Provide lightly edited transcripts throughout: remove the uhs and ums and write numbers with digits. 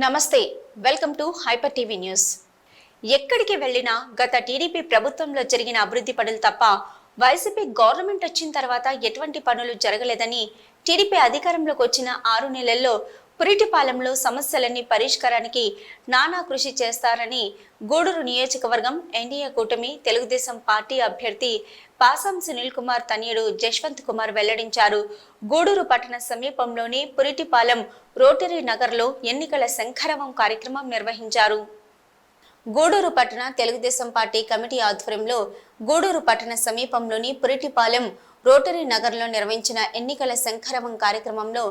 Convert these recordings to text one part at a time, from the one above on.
నమస్తే, welcome to hyper TV news. ఎక్కడికి వెళ్ళినా గత టీడీపీ ప్రభుత్వంలో జరిగిన అభివృద్ధి పనులు తప్ప వైసీపీ గవర్నమెంట్ వచ్చిన తర్వాత ఎటువంటి పనులు జరగలేదని, టీడీపీ అధికారంలోకి వచ్చిన 6 నెలల్లో పురిటిపాలెంలో సమస్యలన్నీ పరిష్కారానికి నానా కృషి చేస్తారని గూడూరు నియోజకవర్గం ఎన్డీఏ కూటమి తెలుగుదేశం పార్టీ అభ్యర్థి పాసం సునీల్ కుమార్ తనయుడు జశ్వంత్ కుమార్ వెల్లడించారు. గూడూరు పట్టణ సమీపంలోని పురిటిపాలెం రోటరీ నగర్లో ఎన్నికల శంఖారావం కార్యక్రమం నిర్వహించారు. గూడూరు పట్టణ తెలుగుదేశం పార్టీ కమిటీ ఆధ్వర్యంలో గూడూరు పట్టణ సమీపంలోని పురిటిపాలెం రోటరీ నగర్లో నిర్వహించిన ఎన్నికల శంఖారావం కార్యక్రమంలో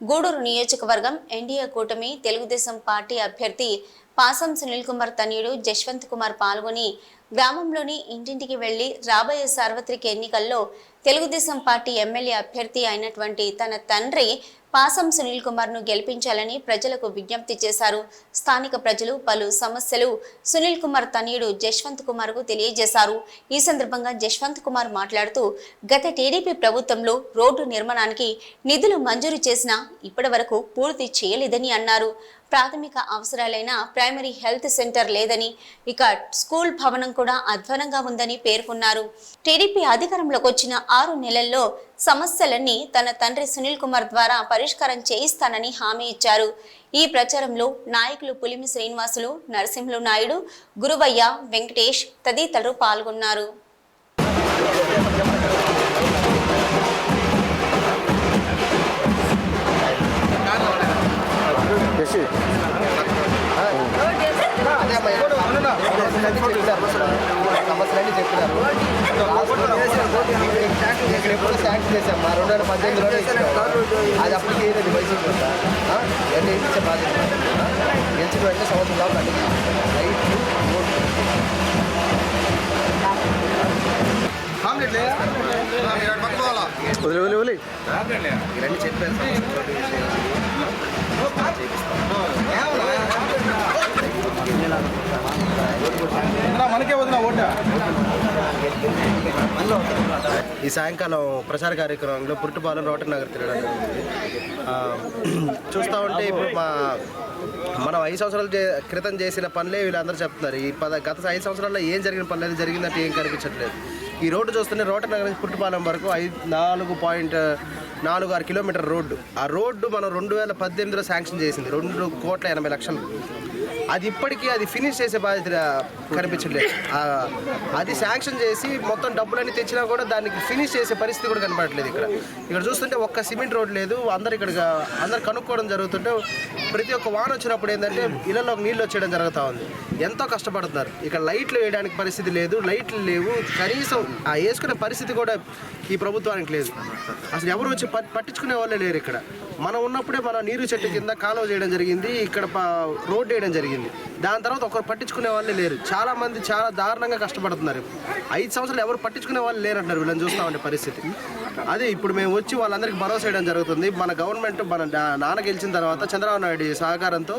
గూడూరు నియోజకవర్గం ఎన్డీఏ కూటమి తెలుగుదేశం పార్టీ అభ్యర్థి పాసం సునీల్ కుమార్ తనయుడు జశ్వంత్ కుమార్ పాల్గొని గ్రామంలోని ఇంటింటికి వెళ్లి రాబోయే సార్వత్రిక ఎన్నికల్లో తెలుగుదేశం పార్టీ ఎమ్మెల్యే అభ్యర్థి అయినటువంటి తన తండ్రి పాసం సునీల్ కుమార్ ను గెలిపించాలని ప్రజలకు విజ్ఞప్తి చేశారు. స్థానిక ప్రజలు పలు సమస్యలు సునీల్ కుమార్ తనయుడు జశ్వంత్ కుమార్ కు తెలియజేశారు. ఈ సందర్భంగా జశ్వంత్ కుమార్ మాట్లాడుతూ గత టీడీపీ ప్రభుత్వంలో రోడ్డు నిర్మాణానికి నిధులు మంజూరు చేసినా ఇప్పటి వరకు పూర్తి చేయలేదని అన్నారు. ప్రాథమిక అవసరాలైన ప్రైమరీ హెల్త్ సెంటర్ లేదని, ఇక స్కూల్ భవనం కూడా అధ్వానంగా ఉందని పేర్కొన్నారు. టీడీపీ అధికారంలోకి వచ్చిన 6 నెలల్లో సమస్యలన్నీ తన తండ్రి సునీల్ కుమార్ ద్వారా పరిష్కారం చేయిస్తానని హామీ ఇచ్చారు. ఈ ప్రచారంలో నాయకులు పులిమి శ్రీనివాసులు, నరసింహులు నాయుడు, గురువయ్య, వెంకటేష్ తదితరులు పాల్గొన్నారు. సమస్యలన్నీ చెప్పినారు. ఇక్కడ ఎప్పుడు శాంక్షన్ చేసాం మా 2018లోనే ఇచ్చినాం. అది అప్పటికి ఏది వైసీపీ ఎన్ని ఇచ్చే బాధ్యత గెలిచిన వెంటనే సంవత్సరం లోపల ఇవన్నీ చెప్పారు. ఈ సాయంకాలం ప్రచార కార్యక్రమంలో పురిటిపాలెం రోటరీ నగర్ తిరగడం చూస్తూ ఉంటే ఇప్పుడు మనం 5 సంవత్సరాల క్రితం చేసిన పనులే వీళ్ళందరూ చెప్తున్నారు. ఈ గత 5 సంవత్సరాల్లో ఏం జరిగిన పనులు అయితే జరిగిందంటే ఏం కనిపించట్లేదు. ఈ రోడ్డు చూస్తుంటే రోటరీ నగర్ నుంచి పురిటిపాలెం వరకు 4.46 కిలోమీటర్ రోడ్డు. ఆ రోడ్డు మనం 2018లో శాంక్షన్ చేసింది 2,80,00,000. అది ఇప్పటికీ అది ఫినిష్ చేసే బాధ్యత కనిపించట్లేదు. అది శాంక్షన్ చేసి మొత్తం డబ్బులన్నీ తెచ్చినా కూడా దానికి ఫినిష్ చేసే పరిస్థితి కూడా కనపడట్లేదు. ఇక్కడ చూస్తుంటే ఒక్క సిమెంట్ రోడ్ లేదు. అందరు కనుక్కోవడం జరుగుతుంటే ప్రతి ఒక్క వాన వచ్చినప్పుడు ఏంటంటే ఇళ్లలోకి నీళ్ళు వచ్చేయడం జరుగుతూ ఉంది. ఎంతో కష్టపడుతున్నారు. ఇక్కడ లైట్లు వేయడానికి పరిస్థితి లేదు, లైట్లు లేవు, కనీసం ఆ వేసుకునే పరిస్థితి కూడా ఈ ప్రభుత్వానికి లేదు. అసలు ఎవరు వచ్చి పట్టించుకునే వాళ్ళే లేరు. ఇక్కడ మనం ఉన్నప్పుడే మన నీరు చెట్టు కింద కాలువ చేయడం జరిగింది, ఇక్కడ రోడ్ వేయడం జరిగింది. దాని తర్వాత ఒకరు పట్టించుకునే వాళ్ళే లేరు. చాలా మంది చాలా దారుణంగా కష్టపడుతున్నారు. 5 సంవత్సరాలు ఎవరు పట్టించుకునే వాళ్ళు లేరంటున్నారు. వీళ్ళని చూస్తామంటే పరిస్థితి అదే. ఇప్పుడు మేము వచ్చి వాళ్ళందరికీ భరోసా వేయడం జరుగుతుంది. మన గవర్నమెంట్ మన నాన్న గెలిచిన తర్వాత చంద్రబాబు నాయుడు సహకారంతో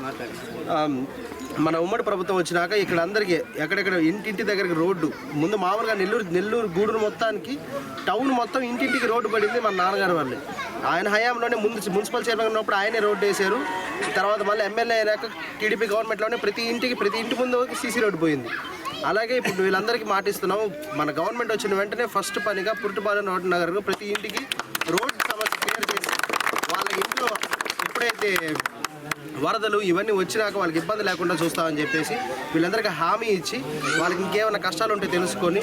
మన ఉమ్మడి ప్రభుత్వం వచ్చినాక ఇక్కడ అందరికీ ఎక్కడెక్కడ ఇంటింటి దగ్గరికి రోడ్డు ముందు మామూలుగా నెల్లూరు గూడూరు మొత్తానికి టౌన్ మొత్తం ఇంటింటికి రోడ్డు పడింది మన నాన్నగారు వాళ్ళే. ఆయన హయాంలోనే ముందు మున్సిపల్ చైర్మన్ ఉన్నప్పుడు ఆయనే రోడ్డు వేశారు. తర్వాత మళ్ళీ ఎమ్మెల్యే అయినాక టీడీపీ గవర్నమెంట్లోనే ప్రతి ఇంటి ముందు సీసీ రోడ్డు పోయింది. అలాగే ఇప్పుడు వీళ్ళందరికీ మాటిస్తున్నాం. మన గవర్నమెంట్ వచ్చిన వెంటనే ఫస్ట్ పనిగా పురిటిపాలెం రోటరీ నగర్ ప్రతి ఇంటికి రోడ్డు సమస్య క్లియర్ చేసి వాళ్ళ ఇంట్లో ఎప్పుడైతే వరదలు ఇవన్నీ వచ్చినాక వాళ్ళకి ఇబ్బంది లేకుండా చూస్తామని చెప్పేసి వీళ్ళందరికీ హామీ ఇచ్చి వాళ్ళకి ఇంకేమైనా కష్టాలు ఉంటే తెలుసుకొని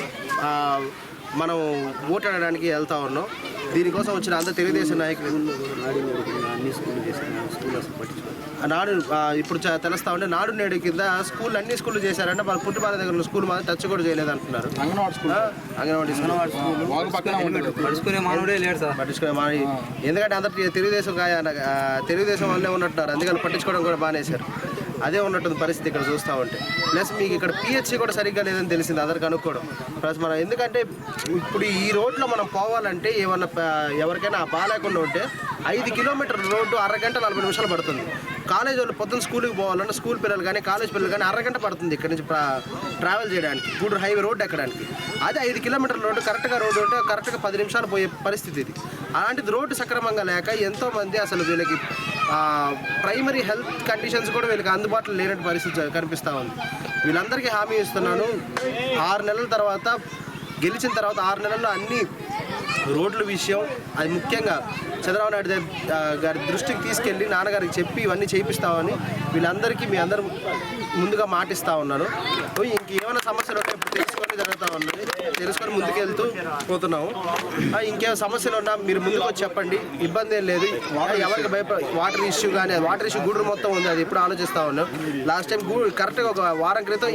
మనం ఓటాడడానికి వెళ్తా ఉన్నాం. దీనికోసం వచ్చిన అందరు తెలుగుదేశం నాయకులు నాడు ఇప్పుడు తెలుస్తా ఉంటే నాడు నేడు కింద అన్ని స్కూళ్ళు చేశారంటే వాళ్ళ పుట్టిపాలెం దగ్గర స్కూల్ మాత్రం టచ్ కూడా చేయలేదు అంటున్నారు. అంగన్వాడీ పట్టించుకునే ఎందుకంటే అందరు తెలుగుదేశం వాళ్ళే ఉన్నట్టున్నారు. అందుకని పట్టించుకోవడం కూడా బాగానేశారు. అదే ఉన్నట్టుంది పరిస్థితి ఇక్కడ చూస్తూ ఉంటే. ప్లస్ మీకు ఇక్కడ పిహెచ్సి కూడా సరిగ్గా లేదని తెలిసింది అందరికి అనుకోవడం. ప్లస్ మనం ఎందుకంటే ఇప్పుడు ఈ రోడ్లో మనం పోవాలంటే ఎవరికైనా బాగాలేకుండా ఉంటే 5 కిలోమీటర్ల రోడ్డు అరగంట 40 నిమిషాలు పడుతుంది. కాలేజ్ వాళ్ళు పొద్దున్న స్కూల్కి పోవాలంటే స్కూల్ పిల్లలు కానీ కాలేజ్ పిల్లలు కానీ అరగంట పడుతుంది ఇక్కడ నుంచి ట్రావెల్ చేయడానికి, గూడూరు హైవే రోడ్డు ఎక్కడానికి. అదే 5 కిలోమీటర్ల రోడ్డు కరెక్ట్గా రోడ్డు ఉంటే కరెక్ట్గా 10 నిమిషాలు పోయే పరిస్థితి ఇది. అలాంటిది రోడ్డు సక్రమంగా లేక ఎంతోమంది అసలు వీళ్ళకి ప్రైమరీ హెల్త్ కండిషన్స్ కూడా వీళ్ళకి అందుబాటులో లేనట్టు పరిస్థితి కనిపిస్తూ ఉంది. వీళ్ళందరికీ హామీ ఇస్తున్నాను, 6 నెలల తర్వాత గెలిచిన తర్వాత 6 నెలల్లో అన్ని రోడ్ల విషయం అది ముఖ్యంగా చంద్రబాబు నాయుడు గారి దృష్టికి తీసుకెళ్ళి నాన్నగారికి చెప్పి ఇవన్నీ చేయిస్తామని వీళ్ళందరికీ మీ అందరూ ముందుగా మాటిస్తూ ఉన్నాను. ఇంకేమైనా సమస్యలు ఉంటే తెలుసుకొని జరుగుతూ ఉన్నది, తెలుసుకొని ముందుకెళ్తూ పోతున్నాము. ఇంకేమైనా సమస్యలు ఉన్నా మీరు ముందుకు వచ్చి చెప్పండి, ఇబ్బంది ఏం లేదు. ఎవరికి వాటర్ ఇష్యూ కానీ వాటర్ ఇష్యూ గూడూరు మొత్తం ఉంది, అది ఎప్పుడు ఆలోచిస్తూ ఉన్నాం. లాస్ట్ టైం కరెక్ట్గా ఒక వారం క్రితం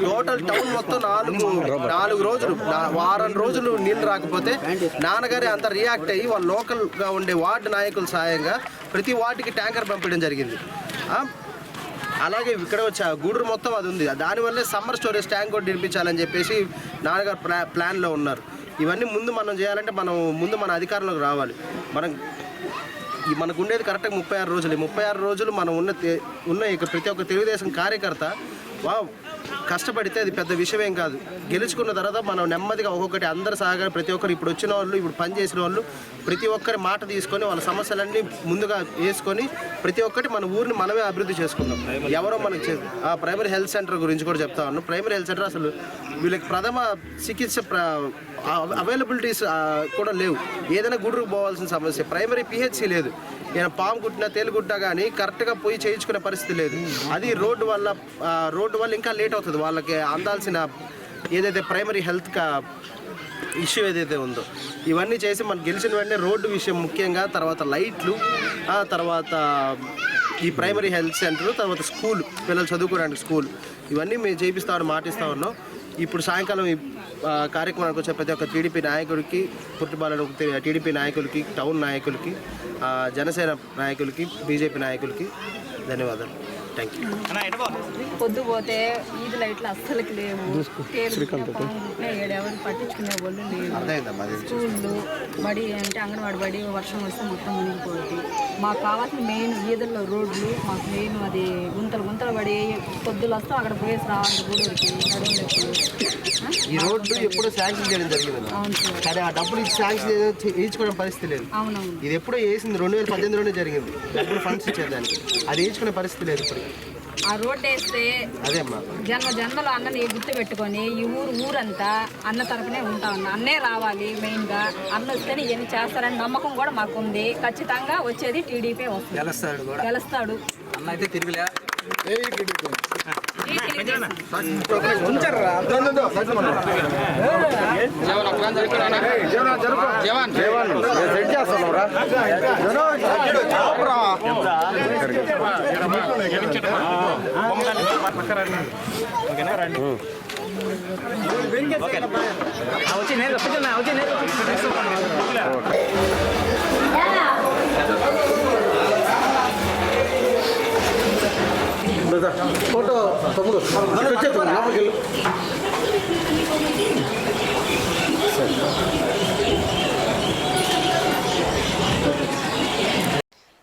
టోటల్ టౌన్ మొత్తం 4 రోజులు వారం రోజులు నీళ్ళు రాకపోతే నాన్నగారి అంత రియాక్ట్ అయ్యి వాళ్ళ లోకల్గా ఉండే వార్డు నాయకుల సాయంగా ప్రతి వార్డుకి ట్యాంకర్ పంపించడం జరిగింది. అలాగే ఇక్కడ వచ్చి గూడూరు మొత్తం అది ఉంది, దానివల్లే సమ్మర్ స్టోరేజ్ ట్యాంక్ కూడా నిర్మించాలని చెప్పేసి నాన్నగారు ప్లాన్లో ఉన్నారు. ఇవన్నీ ముందు మనం చేయాలంటే ముందు మన అధికారంలోకి రావాలి. మనకు ఉండేది కరెక్ట్గా 36 రోజులు. 36 రోజులు మనం ఉన్న ప్రతి ఒక్క తెలుగుదేశం కార్యకర్త కష్టపడితే అది పెద్ద విషయం ఏం కాదు. గెలుచుకున్న తర్వాత మనం నెమ్మదిగా ఒక్కొక్కటి అందరు సహకారం ప్రతి ఒక్కరు ఇప్పుడు వచ్చిన వాళ్ళు ఇప్పుడు పనిచేసిన వాళ్ళు ప్రతి ఒక్కరి మాట తీసుకొని వాళ్ళ సమస్యలన్నీ ముందుగా వేసుకొని ప్రతి ఒక్కటి మన ఊరిని మనమే అభివృద్ధి చేసుకుందాం. ఎవరో మనకి ప్రైమరీ హెల్త్ సెంటర్ గురించి కూడా చెప్తా ఉన్నాను. ప్రైమరీ హెల్త్ సెంటర్ అసలు వీళ్ళకి ప్రథమ చికిత్స అవైలబిలిటీస్ కూడా లేవు. ఏదైనా గుడుకు పోవాల్సిన సమస్య, ప్రైమరీ పిహెచ్సి లేదు. నేను పాము కుట్టినా తేలు కుట్టినా కానీ కరెక్ట్గా పోయి చేయించుకునే పరిస్థితి లేదు. అది రోడ్డు వల్ల ఇంకా లేట్ అవుతుంది వాళ్ళకి అందాల్సిన ఏదైతే ప్రైమరీ హెల్త్ ఇష్యూ ఏదైతే ఉందో. ఇవన్నీ చేసి మనం గెలిచిన వెంటనే రోడ్డు విషయం ముఖ్యంగా, తర్వాత లైట్లు, తర్వాత ఈ ప్రైమరీ హెల్త్ సెంటర్, తర్వాత స్కూల్, పిల్లలు చదువుకోవడానికి స్కూల్, ఇవన్నీ మేము చేయిస్తామని మాటిస్తూ ఉన్నాం. ఇప్పుడు సాయంకాలం ఈ కార్యక్రమానికి వచ్చే ప్రతి ఒక్క టీడీపీ నాయకుడికి, పుట్టుబాలను టీడీపీ నాయకులకి, టౌన్ నాయకులకి, జనసేన నాయకులకి, బీజేపీ నాయకులకి ధన్యవాదాలు. Thank you. పొద్దుపోతే ఈది లైట్లు అస్సలకి లేవు, ఎవరు పట్టించుకునే వాళ్ళు లేవు. స్కూళ్ళు, బడి అంటే అంగన్వాడి బడి వర్షం వస్తే మొత్తం మునిగిపోతుంది. మాకు కావాల్సిన మెయిన్ ఈదుల్లో రోడ్లు, మాకు మెయిన్ అది గుంతలు పడి పొద్దులు వస్తాం అక్కడ పోయేసి రావాలి గూడూరుకి నడువులకి. ఈ రోడ్డు ఎప్పుడో శాంక్షన్ చేయడం జరిగింది, కానీ ఆ డబ్బులు శాంక్షన్ వేయించుకోవడం పరిస్థితి లేదు. అవునవును, ఇది ఎప్పుడో వేసింది 2018లోనే జరిగింది. డబ్బులు ఫండ్స్ ఇచ్చేదానికి అది వేయించుకునే పరిస్థితి లేదు ఇప్పుడు. ఆ రోడ్డు వేస్తే అదేమ్మా జన్మలో అన్నని గుర్తు పెట్టుకొని ఈ ఊరంతా అన్న తరపునే ఉంటా ఉన్నా. అన్నే రావాలి మెయిన్గా, అన్న వస్తేనే ఇవన్నీ చేస్తారని నమ్మకం కూడా మాకు ఉంది. ఖచ్చితంగా వచ్చేది టీడీపీ వస్తుంది, గెలుస్తాడు. అన్న అయితే తిరుగులే వచ్చి నేను ఫోటో తమ్ముడు లోపలికి.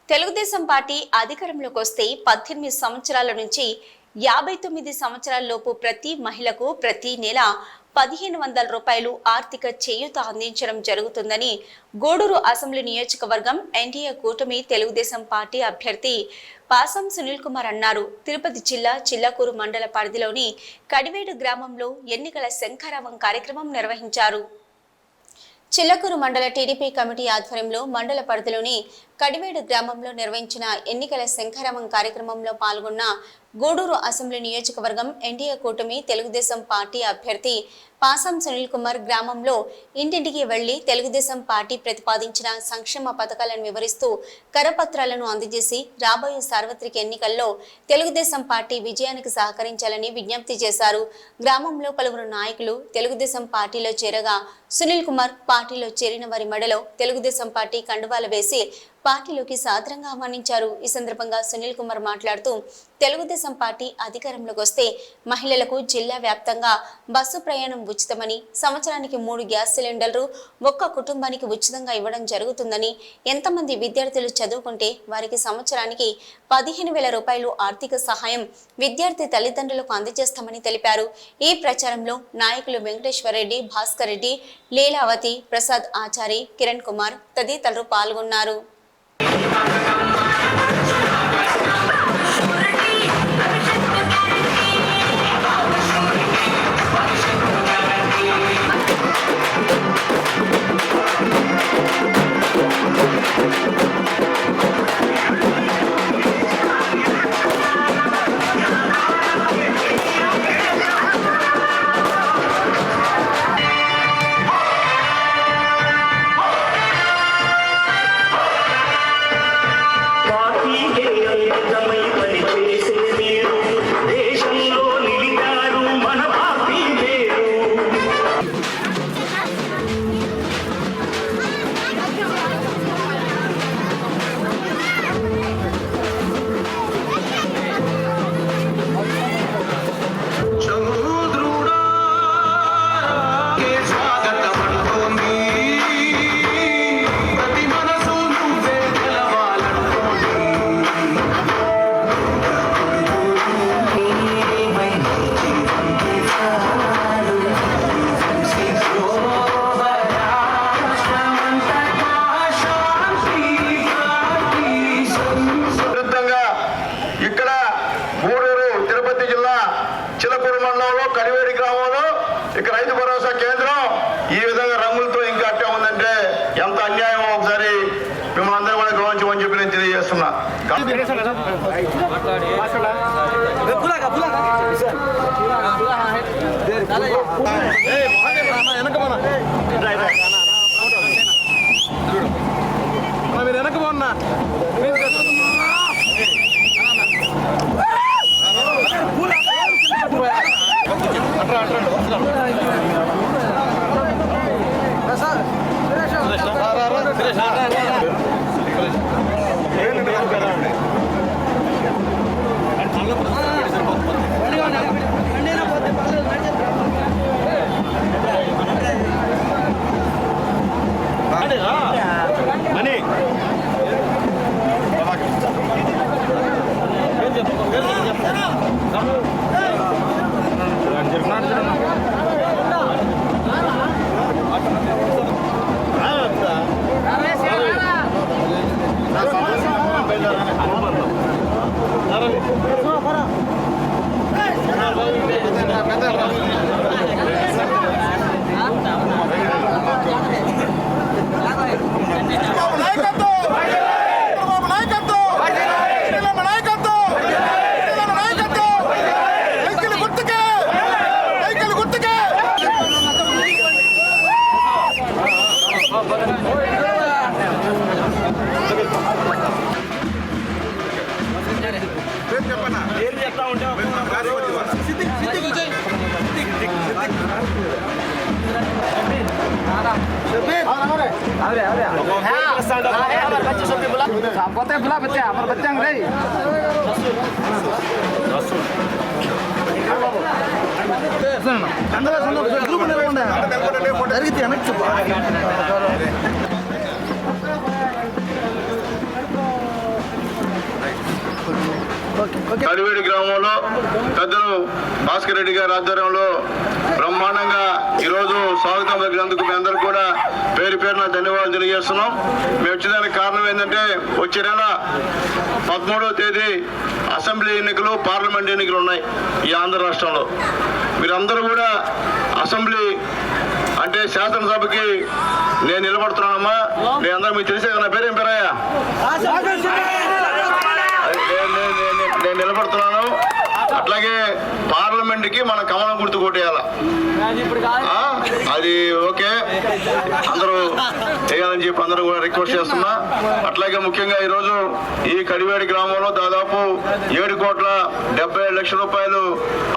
తెలుగుదేశం పార్టీ అధికారంలోకి వస్తే 18 సంవత్సరాల నుంచి 59 సంవత్సరాల లోపు ప్రతి మహిళకు ప్రతి నెల 1500 రూపాయలు ఆర్థిక చేయూత అందించడం జరుగుతుందని గూడూరు అసెంబ్లీ నియోజకవర్గం ఎన్డీఏ కూటమి తెలుగుదేశం పార్టీ అభ్యర్థి పాసం సునీల్ కుమార్ అన్నారు. తిరుపతి జిల్లా చిల్లకూరు మండల పరిధిలోని కడివేడు గ్రామంలో ఎన్నికల శంఖారావం కార్యక్రమం నిర్వహించారు. చిల్లకూరు మండల టీడీపీ కమిటీ ఆధ్వర్యంలో మండల పరిధిలోని కడివేడు గ్రామంలో నిర్వహించిన ఎన్నికల శంఖారావం కార్యక్రమంలో పాల్గొన్న గూడూరు అసెంబ్లీ నియోజకవర్గం ఎన్డీఏ కూటమి తెలుగుదేశం పార్టీ అభ్యర్థి పాసం సునీల్ కుమార్ గ్రామంలో ఇంటింటికి వెళ్లి తెలుగుదేశం పార్టీ ప్రతిపాదించిన సంక్షేమ పథకాలను వివరిస్తూ కరపత్రాలను అందజేసి రాబోయే సార్వత్రిక ఎన్నికల్లో తెలుగుదేశం పార్టీ విజయానికి సహకరించాలని విజ్ఞప్తి చేశారు. గ్రామంలో పలువురు నాయకులు తెలుగుదేశం పార్టీలో చేరగా సునీల్ కుమార్ పార్టీలో చేరిన వారి మెడలో తెలుగుదేశం పార్టీ కండువాలు వేసి పార్టీలోకి సాదరంగా ఆహ్వానించారు. ఈ సందర్భంగా సునీల్ కుమార్ మాట్లాడుతూ తెలుగుదేశం పార్టీ అధికారంలోకి వస్తే మహిళలకు జిల్లా వ్యాప్తంగా బస్సు ప్రయాణం ఉచితమని, సంవత్సరానికి 3 గ్యాస్ సిలిండర్లు ఒక్క కుటుంబానికి ఉచితంగా ఇవ్వడం జరుగుతుందని, ఎంతమంది విద్యార్థులు చదువుకుంటే వారికి సంవత్సరానికి 15,000 రూపాయలు ఆర్థిక సహాయం విద్యార్థి తల్లిదండ్రులకు అందజేస్తామని తెలిపారు. ఈ ప్రచారంలో నాయకులు వెంకటేశ్వర రెడ్డి, భాస్కర్ రెడ్డి, లీలావతి, ప్రసాద్ ఆచారి, కిరణ్ కుమార్ తదితరులు పాల్గొన్నారు. ఇక రైతు భరోసా కేంద్రం ఈ విధంగా రంగులతో ఇంకా అట్టే ఉందంటే ఎంత అన్యాయం ఒకసారి మిమ్మల్ని అందరూ కూడా గౌరవించమని చెప్పి నేను తెలియజేస్తున్నా. మీరు వెనక పోన్నా కడివేడి గ్రామంలో పెద్దలు భాస్కర్ రెడ్డి గారి ఆధ్వర్యంలో బ్రహ్మాండంగా ఈరోజు స్వాగతం పలికినందుకు మీ అందరూ కూడా పేరు పేరున ధన్యవాదాలు తెలియజేస్తున్నాం. మేము వచ్చేదానికి కారణం ఏంటంటే వచ్చే నెల 13వ తేదీ అసెంబ్లీ ఎన్నికలు, పార్లమెంట్ ఎన్నికలు ఉన్నాయి ఈ ఆంధ్ర రాష్ట్రంలో. మీరందరూ కూడా అసెంబ్లీ అంటే శాసనసభకి నేను నిలబడుతున్నానమ్మా. మీ అందరూ మీకు తెలిసే నా పేరేం పేరయ్యా? నేను నిలబడుతున్నాను. అట్లాగే పార్లమెంట్కి మన కమలం గుర్తు కొట్టేయాల. అది ఓకే, అందరూ వేయాలని చెప్పి అందరూ కూడా రిక్వెస్ట్ చేస్తున్నా. అట్లాగే ముఖ్యంగా ఈరోజు ఈ కడివేడి గ్రామంలో దాదాపు 7,70,00,000 రూపాయలు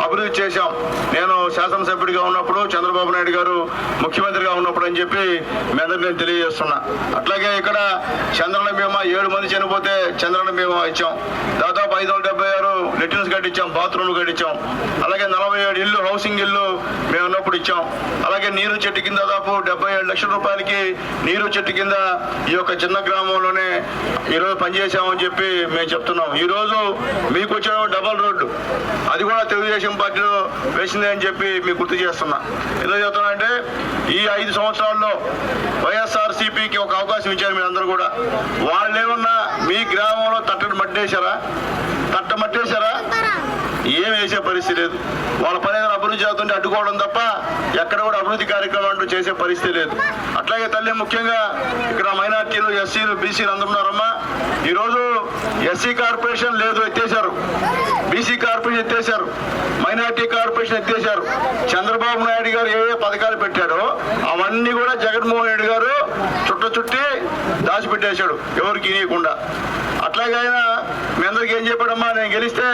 అభివృద్ధి చేశాం. నేను శాసనసభ్యుడిగా ఉన్నప్పుడు, చంద్రబాబు నాయుడు గారు ముఖ్యమంత్రిగా ఉన్నప్పుడు అని చెప్పి మీ అందరికీ నేను తెలియజేస్తున్నా. అట్లాగే ఇక్కడ చంద్రన్న బీమా 7 మంది చనిపోతే చంద్రన్న బీమా ఇచ్చాం. దాదాపు 576 లెట్రిన్స్ కట్టించాం, బాత్రూమ్లు కట్టించాం. అలాగే 47 ఇల్లు, హౌసింగ్ ఇల్లు మేము ఉన్నప్పుడు ఇచ్చాం. అలాగే నీరు చెట్టు కింద దాదాపు 77 లక్షల రూపాయలకి నీరు చెట్టు కింద ఈ యొక్క చిన్న గ్రామంలోనే ఈరోజు పనిచేసామని చెప్పి మేము చెప్తున్నాం. ఈరోజు మీకు వచ్చిన డబల్ రోడ్డు, అది కూడా తెలుగుదేశం పార్టీలో వేసిందే అని చెప్పి మీకు గుర్తు చేస్తున్నా. ఎందుకు చెప్తున్నా అంటే ఈ 5 సంవత్సరాల్లో వైఎస్ఆర్సీపీకి ఒక అవకాశం ఇచ్చారు మీరు అందరూ కూడా. వాళ్ళు ఏమన్నా మీ గ్రామంలో మట్టేశారా? ఏం వేసే పరిస్థితి లేదు. వాళ్ళ పని ఏదైనా అభివృద్ధి చేస్తుంటే అడ్డుకోవడం తప్ప ఎక్కడ కూడా అభివృద్ధి కార్యక్రమం అంటూ చేసే పరిస్థితి లేదు. అట్లాగే తల్లి ముఖ్యంగా ఇక్కడ మైనార్టీలు, ఎస్సీలు, బీసీలు అందరూ ఉన్నారమ్మా. ఈరోజు ఎస్సీ కార్పొరేషన్ లేదు, ఎత్తేశారు. బీసీ కార్పొరేషన్ ఎత్తేశారు, మైనార్టీ కార్పొరేషన్ ఎత్తేశారు. చంద్రబాబు నాయుడు గారు ఏ పథకాలు పెట్టాడో అవన్నీ కూడా జగన్మోహన్ రెడ్డి గారు చుట్టి దాచిపెట్టేశాడు, ఎవరికి ఇవ్వకుండా. అట్లాగే ఆయన మీ అందరికి ఏం చెప్పాడమ్మా, నేను గెలిస్తే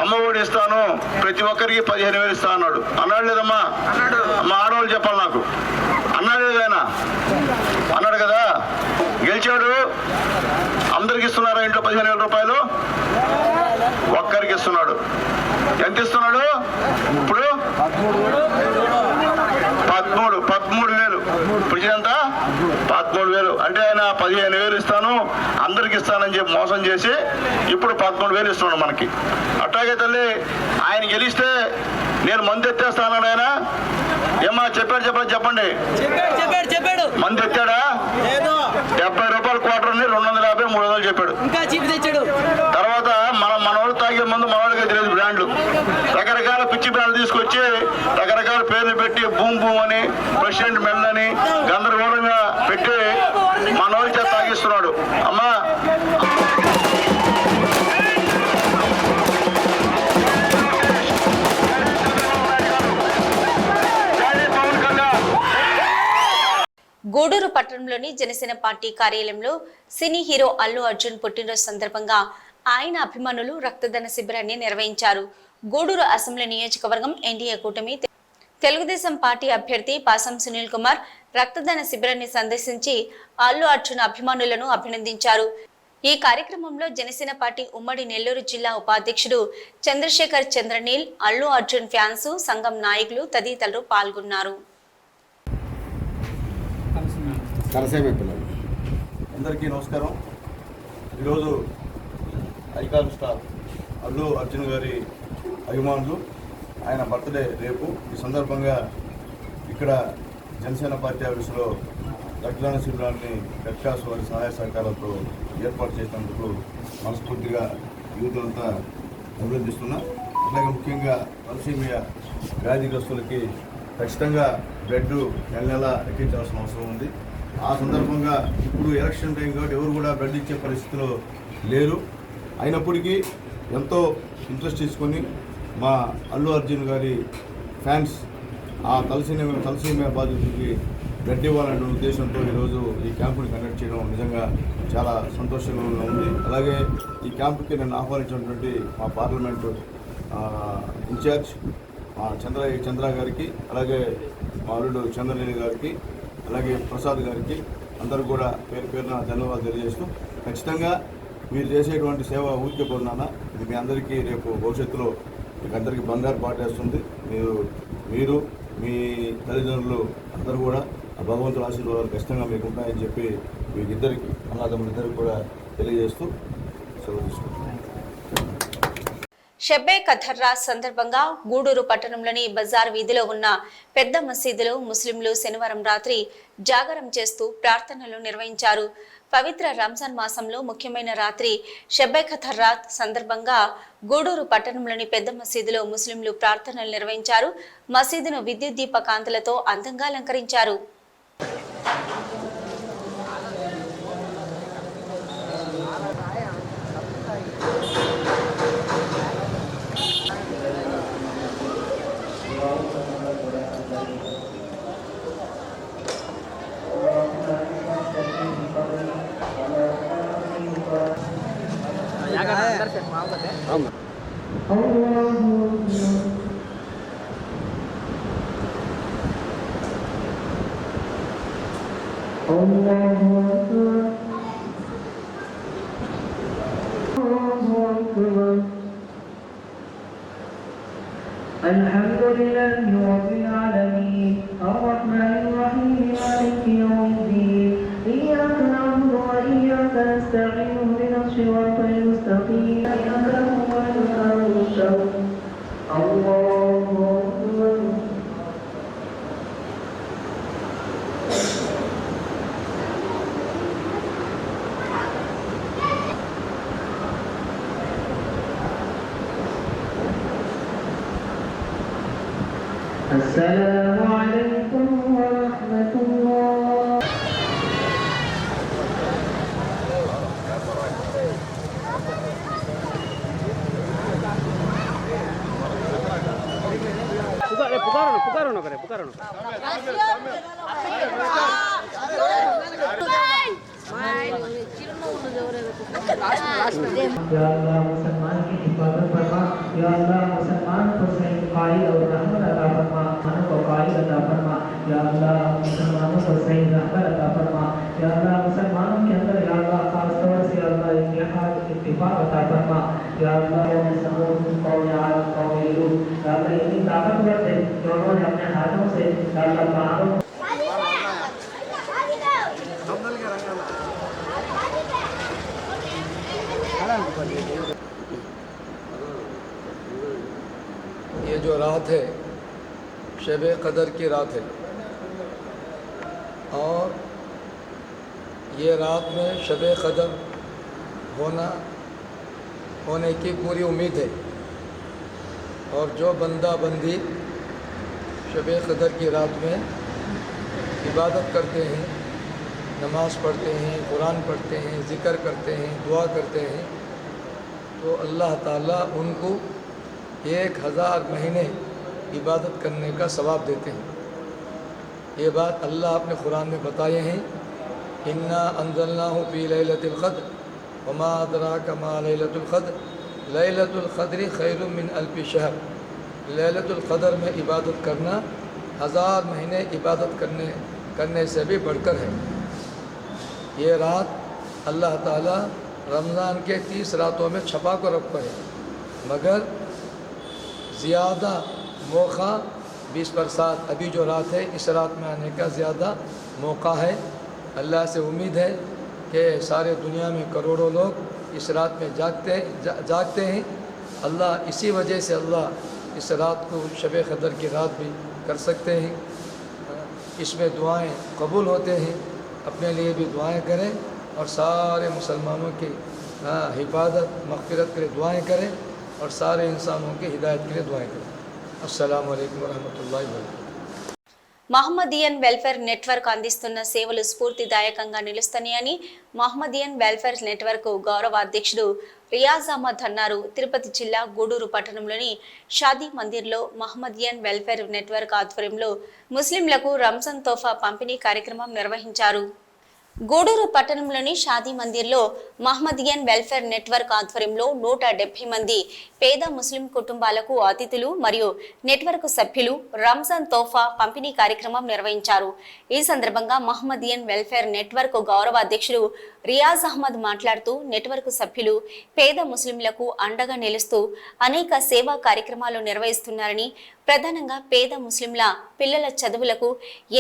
అమ్మఒడి ఇస్తాను, ప్రతి ఒక్కరికి 15,000 ఇస్తా అన్నాడు. అన్నాడు లేదమ్మా? మా ఆడవాళ్ళు చెప్పాలి నాకు. అన్నాడు లేదైనా? అన్నాడు కదా. గెలిచాడు. అందరికి ఇస్తున్నారా ఇంట్లో 15,000 రూపాయలు? ఒక్కరికి ఇస్తున్నాడు. ఎంత ఇస్తున్నాడు ఇప్పుడు? 13,000. ఇప్పుడు ఎంత? 13,000. అంటే ఆయన 15,000 ఇస్తాను, అందరికి ఇస్తానని చెప్పి మోసం చేసి ఇప్పుడు 13,000 ఇస్తున్నాడు మనకి. అట్లాగే తల్లి ఆయన గెలిస్తే నేను మందు ఎత్తేస్తాను ఆయన. ఏమా చెప్పండి. మందు ఎత్తాడా? 70 రూపాయల క్వార్టర్ని 250, 300 చెప్పాడు. తర్వాత మనవాళ్ళు తాగే మందు మనవాళ్ళకే తెలియదు బ్రాండ్లు. రకరకాల పిచ్చి బ్రాండ్లు తీసుకొచ్చి రకరకాల పేర్లు పెట్టి బూమ్ బూమ్ అని, ప్రెసిడెంట్ మెల్ అని గందరగోళంగా పెట్టి మనవాళ్ళ చేత తాగిస్తున్నాడు. అమ్మా గూడూరు పట్టణంలోని జనసేన పార్టీ కార్యాలయంలో సినీ హీరో అల్లు అర్జున్ పుట్టినరోజు సందర్భంగా ఆయన అభిమానులు రక్తదాన శిబిరాన్ని నిర్వహించారు. గూడూరు అసెంబ్లీ నియోజకవర్గం ఎన్డీఏ కూటమి తెలుగుదేశం పార్టీ అభ్యర్థి పాసం సునీల్ కుమార్ రక్తదాన శిబిరాన్ని సందర్శించి అల్లు అర్జున్ అభిమానులను అభినందించారు. ఈ కార్యక్రమంలో జనసేన పార్టీ ఉమ్మడి నెల్లూరు జిల్లా ఉపాధ్యక్షుడు చంద్రశేఖర్ చంద్రనీల్, అల్లు అర్జున్ ఫ్యాన్స్, సంఘం నాయకులు తదితరులు పాల్గొన్నారు. అందరికీ నమస్కారం. ఈరోజు ఐకాన్ స్టార్ అల్లు అర్జున్ గారి అభిమానులు, ఆయన బర్త్డే రేపు. ఈ సందర్భంగా ఇక్కడ జనసేన పార్టీ ఆఫీసులో రక్తదాన శిబిరాన్ని రెడ్ క్రాస్ వారి సహాయ సహకారాలతో ఏర్పాటు చేసినందుకు మనస్ఫూర్తిగా యూతులంతా అభినందిస్తున్నా. అలాగే ముఖ్యంగా తలసీమియా వ్యాధిగ్రస్తులకి ఖచ్చితంగా బ్లడ్ నెల ఎక్కించాల్సిన అవసరం ఉంది. ఆ సందర్భంగా ఇప్పుడు ఎలక్షన్ టైం కాబట్టి ఎవరు కూడా బ్లడ్ ఇచ్చే పరిస్థితిలో లేరు. అయినప్పటికీ ఎంతో ఇంట్రెస్ట్ తీసుకొని మా అల్లు అర్జున్ గారి ఫ్యాన్స్ ఆ తలసీమియా బాధితులకి బ్లడ్ ఇవ్వాలనే ఉద్దేశంతో ఈరోజు ఈ క్యాంపుని కండక్ట్ చేయడం నిజంగా చాలా సంతోషంగా ఉంది. అలాగే ఈ క్యాంపుకి నన్ను ఆహ్వానించినటువంటి మా పార్లమెంటు ఇన్ఛార్జ్ చంద్ర గారికి, అలాగే మా అల్లుడు చంద్రనేని గారికి, అలాగే ప్రసాద్ గారికి అందరూ కూడా పేరున ధన్యవాదాలు తెలియజేస్తూ, ఖచ్చితంగా మీరు చేసేటువంటి సేవ ఊరికే పోతున్నానా, ఇది మీ అందరికీ రేపు భవిష్యత్తులో మీకు అందరికీ బంగారు పాటేస్తుంది. మీరు మీ తల్లిదండ్రులు అందరూ కూడా ఆ భగవంతుల ఆశీర్వాదాలు ఖచ్చితంగా మీకు ఉంటాయని చెప్పి మీకు ఇద్దరికి అన్నదమ్ములిద్దరికి కూడా తెలియజేస్తూ సెలవు తీసుకుంటున్నాను. షబ్బే ఖతర్రాజ్ సందర్భంగా గూడూరు పట్టణంలోని బజార్ వీధిలో ఉన్న పెద్ద మసీదులో ముస్లింలు శనివారం రాత్రి జాగరం చేస్తూ ప్రార్థనలు నిర్వహించారు. పవిత్ర రంజాన్ మాసంలో ముఖ్యమైన రాత్రి షబ్బే ఖతర్రాజ్ సందర్భంగా గూడూరు పట్టణంలోని పెద్ద మసీదులో ముస్లింలు ప్రార్థనలు నిర్వహించారు. మసీదును విద్యుత్ దీప కాంతులతో అందంగా అలంకరించారు. الحمد لله رب العالمين الرحمن الرحيم مالك يوم الدين إياك نعبد وإياك نستعين اهدنا الصراط المستقيم إنك هو المستقيم الله أكبر السلام عليكم ورحمة الله. या अल्लाह मुसलमान की हिफाजत फरमा, या अल्लाह मुसलमान को सही कायल और रहमत अता फरमा, मुसलमानों को कायल अता फरमा, या अल्लाह मुसलमानों को सही रहमत अता फरमा, या अल्लाह मुसलमानों के अंदर या अल्लाह खास तौर से अल्लाह इत्तिफाक अता फरमा, या अल्लाह कौम आद कौम लूत, या अल्लाह इतनी ताकतवर थे कि उन्होंने अपने हाथों से या अल्लाह पहाड़ों ये जो रात है शब क़दर की रात है और ये रात में शब क़दर होने की पूरी उम्मीद है और जो बंदा बंदी शब क़दर की रात में इबादत करते हैं, नमाज़ पढ़ते हैं, कुरान पढ़ते हैं, ज़िक्र करते हैं, दुआ करते हैं तो अल्लाह ताला उनको 1000 महीने इबादत करने का सवाब देते हैं। ये बात अल्लाह अपने कुरान में बताए हैं, इन्ना अंज़लनाहु फ़ी लैलतिल क़द्र वमा अदराका मा लैलतुल क़द्र लैलतुल क़द्रि खैरुम मिन अल्फ़ि शहर। लैलतुल क़द्र में इबादत करना 1000 महीने इबादत करने से भी बढ़कर है। ये रात अल्लाह ताला रमज़ान के 30 रातों में छपा कर रखा है, मगर ज़्यादा मौका 20% अभी जो रात है इस रात में आने का ज़्यादा मौका है। अल्लाह से उम्मीद है कि सारे दुनिया में करोड़ों लोग इस रात में जागते हैं। अल्लाह इसी वजह से अल्लाह इस रात को शब क़दर की रात भी कर सकते हैं। इसमें दुआएं कबूल होते हैं, अपने लिए भी दुआएं करें और सारे मुसलमानों की हिफाजत मग़फ़िरत के लिए दुआएं करें और सारे इंसानों की हिदायत के लिए दुआएं करें। अस्सलामु अलैकुम वरहमतुल्लाहि वबरकातुहू। మహమ్మదియన్ వెల్ఫేర్ నెట్వర్క్ అందిస్తున్న సేవలు స్ఫూర్తిదాయకంగా నిలుస్తాయని మహమ్మదియన్ వెల్ఫేర్ నెట్వర్క్ గౌరవ అధ్యక్షుడు రియాజ్ అహ్మద్ అన్నారు. తిరుపతి జిల్లా గూడూరు పట్టణంలోని షాదీ మందిర్లో మహమ్మదియన్ వెల్ఫేర్ నెట్వర్క్ ఆధ్వర్యంలో ముస్లింలకు రంజాన్ తోఫా పంపిణీ కార్యక్రమం నిర్వహించారు. గూడూరు పట్టణంలోని షాదీ మందిర్లో మహమ్మదియన్ వెల్ఫేర్ నెట్వర్క్ ఆధ్వర్యంలో 170 మంది పేద ముస్లిం కుటుంబాలకు అతిథులు మరియు నెట్వర్క్ సభ్యులు రంజాన్ తోఫా పంపిణీ కార్యక్రమం నిర్వహించారు. ఈ సందర్భంగా మహమ్మదియన్ వెల్ఫేర్ నెట్వర్క్ గౌరవ అధ్యక్షుడు రియాజ్ అహ్మద్ మాట్లాడుతూ నెట్వర్క్ సభ్యులు పేద ముస్లింలకు అండగా నిలుస్తూ అనేక సేవా కార్యక్రమాలు నిర్వహిస్తున్నారని, ప్రధానంగా పేద ముస్లింల పిల్లల చదువులకు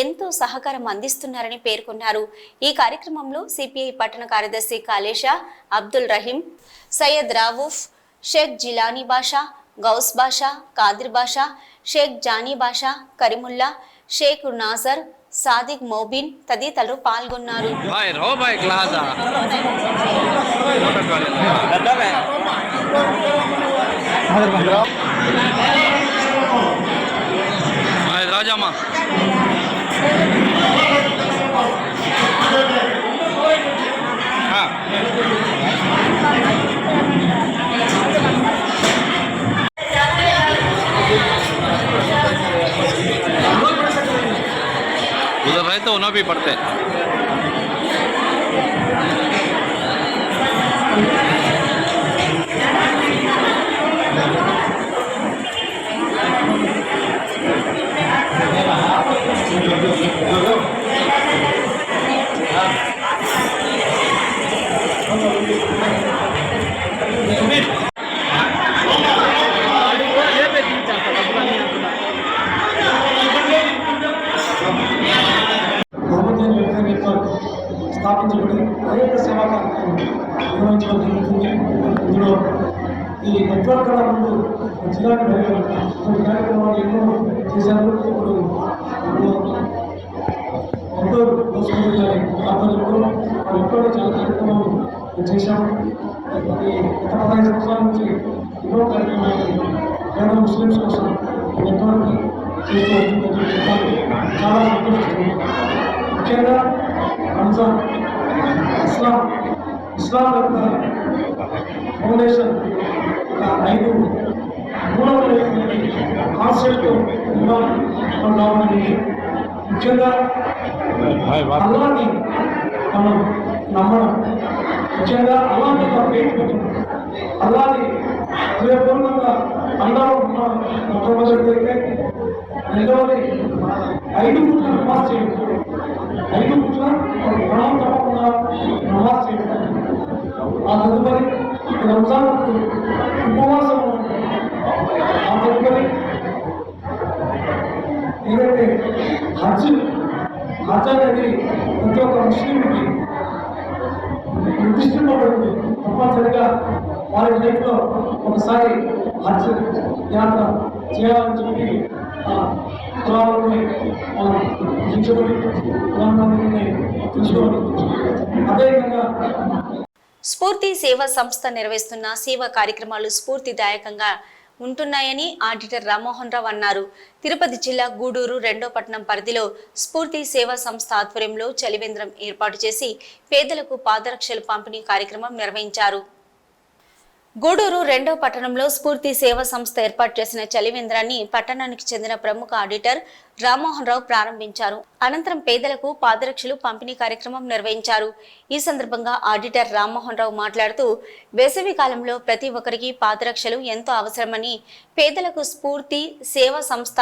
ఎంతో సహకారం అందిస్తున్నారని పేర్కొన్నారు. ఈ కార్యక్రమంలో సిపిఐ పట్టణ కార్యదర్శి కాలేషా, అబ్దుల్ రహీం, సయ్యద్ రావూఫ్, షేక్ జిలానీ బాషా, గౌస్ బాషా, కాదిర్ బాషా, షేక్ జానీ బాషా, కరీముల్లా, షేక్ నాజర్, సాదిక్ మోబిన్ తదితరులు పాల్గొన్నారు. उधर रहे तो उन्हें भी पढ़ते। స్థాపించబడి అనేక సేవా కార్యక్రమాలు నిర్వహించడం జరుగుతుంది. ఇందులో ఈ నెట్వర్క్ కన్నా ముందు జిల్లాకి వెళ్ళారు కొన్ని కార్యక్రమాలు ఎన్నో చేశారు. ఇప్పుడు ఎంతో దోసుకుంటూ గారి ఆధ్వర్యంలో మరి ఎంతో చాలా కార్యక్రమాలు చేశాము. ఈ గత 15 సంవత్సరాల నుంచి ఎన్నో కార్యక్రమాలు పేద ముస్లిమ్స్ కోసం నెట్వర్క్ చేస్తూ వస్తుందని చెప్పాలి. చాలా సంతోషిస్తుంది. ముఖ్యంగా రంజాన్ ఇస్లాం యొక్క ఫౌండేషన్ 5 మూలమైనటువంటి కాన్సెప్ట్ కావాలని ముఖ్యంగా అల్లాని మనం నమ్మడం, ముఖ్యంగా అల్లాని ఫెయిత్ పెట్టడం, అల్లాని హృదయపూర్వకంగా అందరూ మొట్టమొదటిదైతే, రెండవది 5 పూట్ల నమాజ్ చేయడం, 5 పూట్ల ప్రాణం తప్పకుండా నమాజ్ చేయడం, ఆ తదుపరి రంజాన్ ఉపవాసం ఉండడం, ఆ తదుపరి ఏదైతే హజ్ అనేది ప్రతి ఒక్క ముస్లింకి నిర్దిష్టపడింది. తప్పనిసరిగా వారి లైఫ్లో ఒకసారి హజ్ యాత్ర చేయాలని చెప్పి కులాలని మనం దించబడి కులాన్ని తీసుకోవాలి. అదేవిధంగా స్ఫూర్తి సేవా సంస్థ నిర్వహిస్తున్న సేవా కార్యక్రమాలు స్ఫూర్తిదాయకంగా ఉంటున్నాయని ఆడిటర్ రామ్మోహన్ రావు అన్నారు. తిరుపతి జిల్లా గూడూరు 2వ పట్టణం పరిధిలో స్ఫూర్తి సేవా సంస్థ ఆధ్వర్యంలో చలివేంద్రం ఏర్పాటు చేసి పేదలకు పాదరక్షలు పంపిణీ కార్యక్రమం నిర్వహించారు. గూడూరు 2వ పట్టణంలో స్ఫూర్తి సేవా సంస్థ ఏర్పాటు చేసిన చలివేంద్రాన్ని పట్టణానికి చెందిన ప్రముఖ ఆడిటర్ రామ్మోహన్ రావు ప్రారంభించారు. అనంతరం పేదలకు పాదరక్షలు పంపిణీ కార్యక్రమం నిర్వహించారు. ఈ సందర్భంగా ఆడిటర్ రామ్మోహన్ రావు మాట్లాడుతూ, వేసవి కాలంలో ప్రతి ఒక్కరికి పాదరక్షలు ఎంతో అవసరమని, పేదలకు స్ఫూర్తి సేవా సంస్థ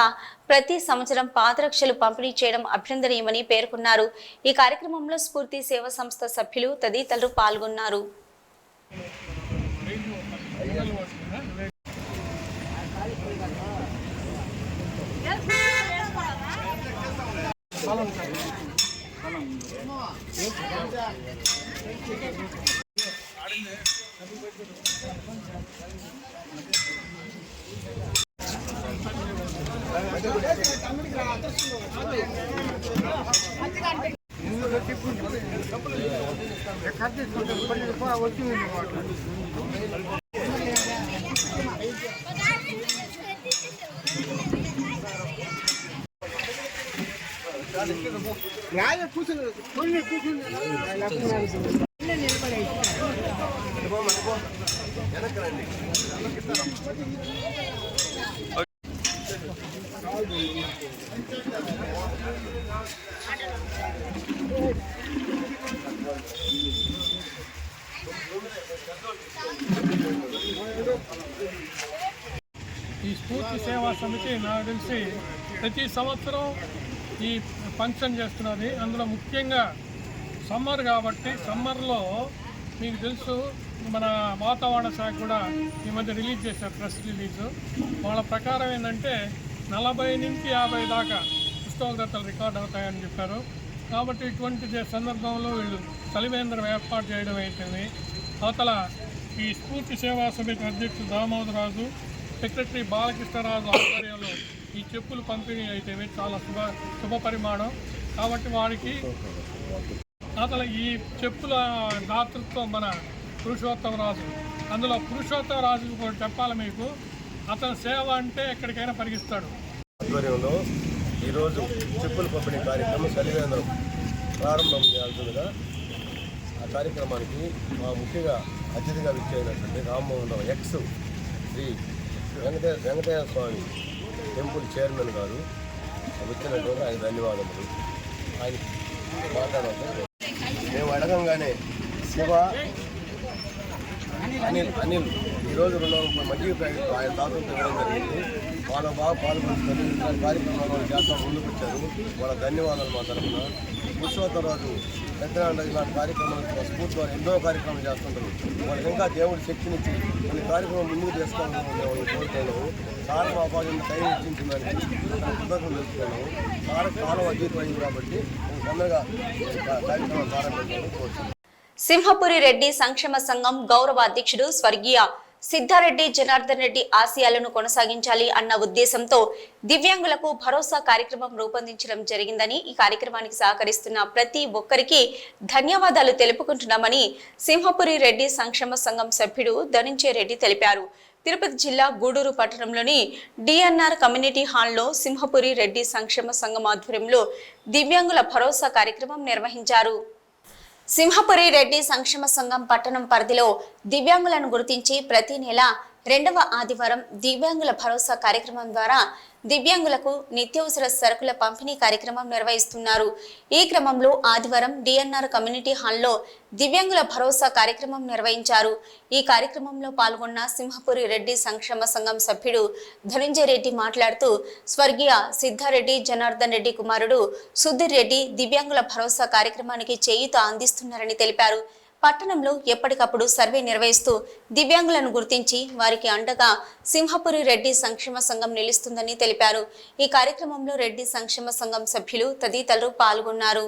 ప్రతి సంవత్సరం పాదరక్షలు పంపిణీ చేయడం అభినందనీయమని పేర్కొన్నారు. ఈ కార్యక్రమంలో స్ఫూర్తి సేవా సంస్థ సభ్యులు తదితరులు పాల్గొన్నారు. ఈ స్ఫూర్తి సేవా సమితి నాకు తెలిసి ప్రతి సంవత్సరం ఈ ఫంక్షన్ చేస్తున్నది. అందులో ముఖ్యంగా సమ్మర్ కాబట్టి, సమ్మర్లో మీకు తెలుసు మన వాతావరణ శాఖ కూడా ఈ మధ్య రిలీజ్ చేశారు ప్రెస్ రిలీజు. వాళ్ళ ప్రకారం ఏంటంటే 40 నుంచి 50 దాకా ఉష్ణోగ్రతలు రికార్డ్ అవుతాయని చెప్పారు. కాబట్టి ఇటువంటి సందర్భంలో వీళ్ళు చలివేంద్రం ఏర్పాటు చేయడం అవుతుంది. అవతల ఈ స్ఫూర్తి సేవా సమితి అధ్యక్షుడు దామోదరాజు, సెక్రటరీ బాలకృష్ణరాజు ఆధ్వర్యంలో ఈ చెప్పులు పంపిణీ అయితే చాలా శుభ పరిమాణం. కాబట్టి వారికి అసలు ఈ చెప్పుల దాతృత్వం మన పురుషోత్తమరాజు, అందులో పురుషోత్తమరాజు కూడా చెప్పాలి మీకు, అతని సేవ అంటే ఎక్కడికైనా పరిగిస్తాడు. ఆధ్వర్యంలో ఈరోజు చెప్పుల పంపిణీ కార్యక్రమం చలివేంద్రం ప్రారంభం చేయాల్సిందిగా ఆ కార్యక్రమానికి మా ముఖ్యంగా అతిథిగా విచ్చేసినటువంటి రామ్మోహన్ రావు ఎక్స్ శ్రీ వెంకటేశ్వర స్వామి టెంపుల్ చైర్మన్ గారు వచ్చినటువంటి ఆయన ధన్యవాదములు. ఆయన మాట్లాడాలి. మేము అడగంగానే శివ అనిల్ ఈరోజు 200 మజ్జిగ ప్యాకెట్లు ఆయన దాతలతో ఇవ్వడం జరిగింది. వాళ్ళు బాగా పాల్గొంటున్నారు. ఇలాంటి కార్యక్రమాలు వాళ్ళు చేస్తా ముందుకు వచ్చారు. వాళ్ళ ధన్యవాదాలు మా తరఫున. పురుషోత్తరాజు పెద్దనాండ ఇలాంటి కార్యక్రమాలు స్ఫూర్తి ద్వారా ఎన్నో కార్యక్రమాలు చేస్తుంటారు. వాళ్ళకి ఇంకా దేవుడి శక్తినిచ్చి కొన్ని కార్యక్రమం ముందుకు చేసుకోవాలని వాళ్ళు కోరుతున్నాము. సార్ మా ఉపాధిని టైం ఇచ్చిన దానికి కృతజ్ఞతలు తెలుసుకున్నాము. సార్ కాలం అతీతమైంది కాబట్టి తొందరగా కార్యక్రమం ప్రారంభించాలని కోరుతున్నాము. సింహపురి రెడ్డి సంక్షేమ సంఘం గౌరవ అధ్యక్షుడు స్వర్గీయ సిద్ధారెడ్డి జనార్దన్ రెడ్డి ఆశయాలను కొనసాగించాలి అన్న ఉద్దేశంతో దివ్యాంగులకు భరోసా కార్యక్రమం రూపొందించడం జరిగిందని, ఈ కార్యక్రమానికి సహకరిస్తున్న ప్రతి ఒక్కరికి ధన్యవాదాలు తెలుపుకుంటున్నామని సింహపురి రెడ్డి సంక్షేమ సంఘం సభ్యుడు ధనంజయ రెడ్డి తెలిపారు. తిరుపతి జిల్లా గూడూరు పట్టణంలోని డిఎన్ఆర్ కమ్యూనిటీ హాల్లో సింహపురి రెడ్డి సంక్షేమ సంఘం ఆధ్వర్యంలో దివ్యాంగుల భరోసా కార్యక్రమం నిర్వహించారు. సింహపురి రెడ్డి సంక్షేమ సంఘం పట్టణం పరిధిలో దివ్యాంగులను గుర్తించి ప్రతి నెల 2వ ఆదివారం దివ్యాంగుల భరోసా కార్యక్రమం ద్వారా దివ్యాంగులకు నిత్యావసర సరుకుల పంపిణీ కార్యక్రమం నిర్వహిస్తున్నారు. ఈ క్రమంలో ఆదివారం డిఎన్ఆర్ కమ్యూనిటీ హాల్లో దివ్యాంగుల భరోసా కార్యక్రమం నిర్వహించారు. ఈ కార్యక్రమంలో పాల్గొన్న సింహపురి రెడ్డి సంక్షేమ సంఘం సభ్యుడు ధనంజయ రెడ్డి మాట్లాడుతూ స్వర్గీయ సిద్ధారెడ్డి జనార్దన్ రెడ్డి కుమారుడు సుధీర్ రెడ్డి దివ్యాంగుల భరోసా కార్యక్రమానికి చేయూత అందిస్తున్నారని తెలిపారు. పట్టణంలో ఎప్పటికప్పుడు సర్వే నిర్వహిస్తూ దివ్యాంగులను గుర్తించి వారికి అండగా సింహపురి రెడ్డి సంక్షేమ సంఘం నిలుస్తుందని తెలిపారు. ఈ కార్యక్రమంలో రెడ్డి సంక్షేమ సంఘం సభ్యులు తదితరులు పాల్గొన్నారు.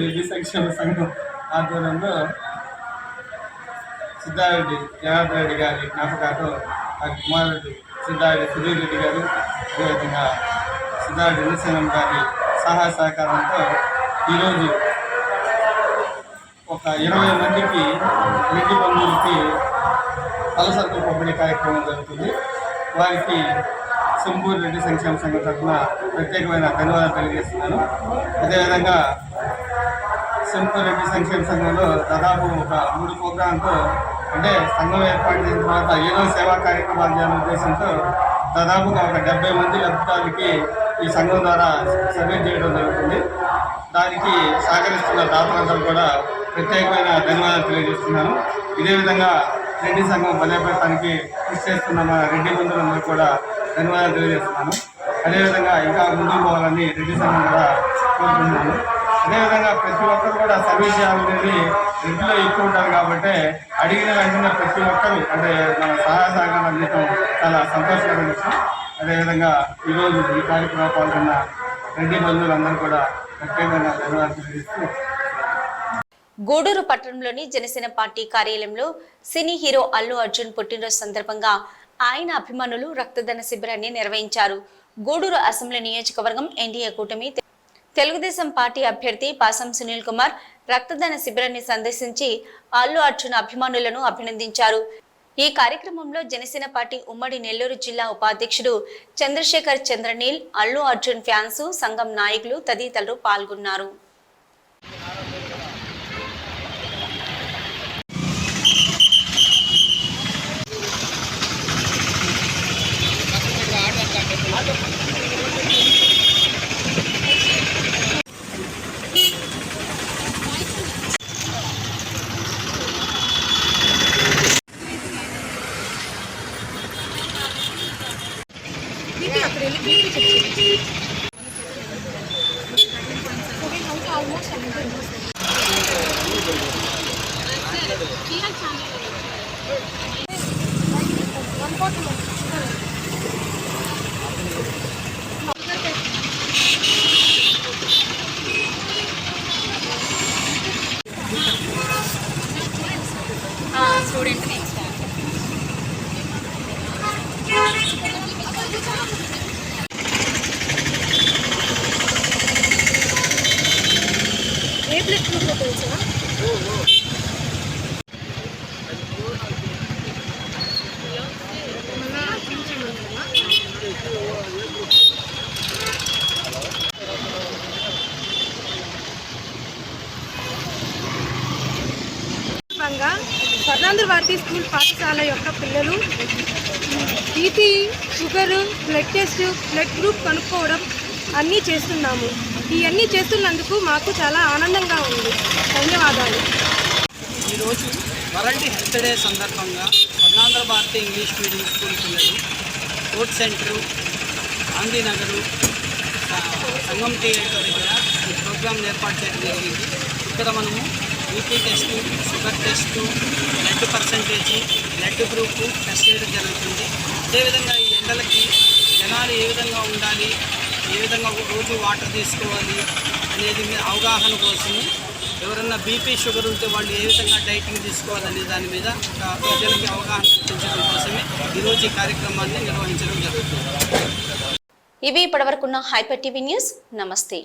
రెడ్డి సంక్షేమ సంఘం ఆధ్వర్యంలో సిద్ధారెడ్డి జనార్దన్ రెడ్డి గారి జ్ఞాపకార్థం వారి కుమారుడు సిద్ధారెడ్డి సుధీర్ రెడ్డి గారు, అదేవిధంగా సిద్ధారెడ్డి నిశ్చయం గారి సహాయ సహకారంతో ఈరోజు ఒక 20 మందికి రెడ్డి బంధువులకి పలసరుకు పంపిణీ కార్యక్రమం జరుగుతుంది. వారికి సింహపురి రెడ్డి సంక్షేమ సంఘం తరఫున ప్రత్యేకమైన ధన్యవాదాలు తెలియజేస్తున్నాను. అదేవిధంగా సింహపురి రెడ్డి సంక్షేమ సంఘంలో దాదాపు ఒక 3 ప్రోగ్రాంతో, అంటే సంఘం ఏర్పాటు చేసిన తర్వాత ఏదో సేవా కార్యక్రమాలు చేయాలనే ఉద్దేశంతో దాదాపుగా ఒక 70 మంది లబ్ధిదారులకి ఈ సంఘం ద్వారా సర్వే చేయడం జరుగుతుంది. దానికి సహకరిస్తున్న దాతలందరూ కూడా ప్రత్యేకమైన ధన్యవాదాలు తెలియజేస్తున్నాను. ఇదే విధంగా రెడ్డి సంఘం బలోపేతానికి కృషి చేస్తున్న మన రెడ్డి బంధువులందరూ కూడా ధన్యవాదాలు తెలియజేస్తున్నాను. అదేవిధంగా ఇంకా ముందుకు పోవాలని రెడ్డి సంఘం కూడా కోరుకుంటున్నాను. అదేవిధంగా ప్రతి ఒక్కరు కూడా సర్వీస్ చేయాలనేది రెడ్డిలో ఎక్కువ ఉంటారు కాబట్టి అడిగిన వెంటనే ప్రతి ఒక్కరు అంటే మన సహాయ సహకారం అందించడం చాలా సంతోషకరమైన విషయం. అదేవిధంగా ఈరోజు ఈ కార్యక్రమంలో పాల్గొన్న రెడ్డి బంధువులందరూ కూడా ప్రత్యేకంగా ధన్యవాదాలు తెలియజేస్తూ గూడూరు పట్టణంలోని జనసేన పార్టీ కార్యాలయంలో సినీ హీరో అల్లు అర్జున్ పుట్టినరోజు సందర్భంగా ఆయన అభిమానులు రక్తదాన శిబిరాన్ని నిర్వహించారు. గూడూరు అసెంబ్లీ నియోజకవర్గం ఎన్డీఏ కూటమి తెలుగుదేశం పార్టీ అభ్యర్థి పాసం సునీల్ కుమార్ రక్తదాన శిబిరాన్ని సందర్శించి అల్లు అర్జున్ అభిమానులను అభినందించారు. ఈ కార్యక్రమంలో జనసేన పార్టీ ఉమ్మడి నెల్లూరు జిల్లా ఉపాధ్యక్షుడు చంద్రశేఖర్ చంద్రనీల్, అల్లు అర్జున్ ఫ్యాన్స్, సంఘం నాయకులు తదితరులు పాల్గొన్నారు. స్టూడెంట్ ఏ ప్లేట్ గ్రూప్లో తెలుసా? స్వర్ణాంధ్ర భారతి స్కూల్ పాఠశాల యొక్క పిల్లలు BP, sugar, blood test, blood group కనుక్కోవడం అన్నీ చేస్తున్నాము. ఇవన్నీ చేస్తున్నందుకు మాకు చాలా ఆనందంగా ఉంది. ధన్యవాదాలు. ఈరోజు వరల్డ్ హెల్త్ డే సందర్భంగా Swarnandhra Bharati English medium school పిల్లలు court centre, Gandhinagar, Sangam theatre దగ్గర ఈ ప్రోగ్రాం ఏర్పాటు చేయడం జరిగింది. ఇక్కడ మనము BP test, sugar test, blood percentage, blood group test చేయడం జరుగుతుంది. అదేవిధంగా ఈ ఎండలకి జనాలు ఏ విధంగా ఉండాలి, ఏ విధంగా రోజు వాటర్ తీసుకోవాలి అనేది అవగాహన కోసము, ఎవరన్నా బీపీ షుగర్ ఉంటే వాళ్ళు ఏ విధంగా డైటింగ్ తీసుకోవాలనే దాని మీద ప్రజలకి అవగాహన కల్పించడం కోసమే ఈరోజు ఈ కార్యక్రమాన్ని నిర్వహించడం జరుగుతుంది. ఇవి ఇప్పటివరకున్న హైపర్ టీవీ న్యూస్. నమస్తే.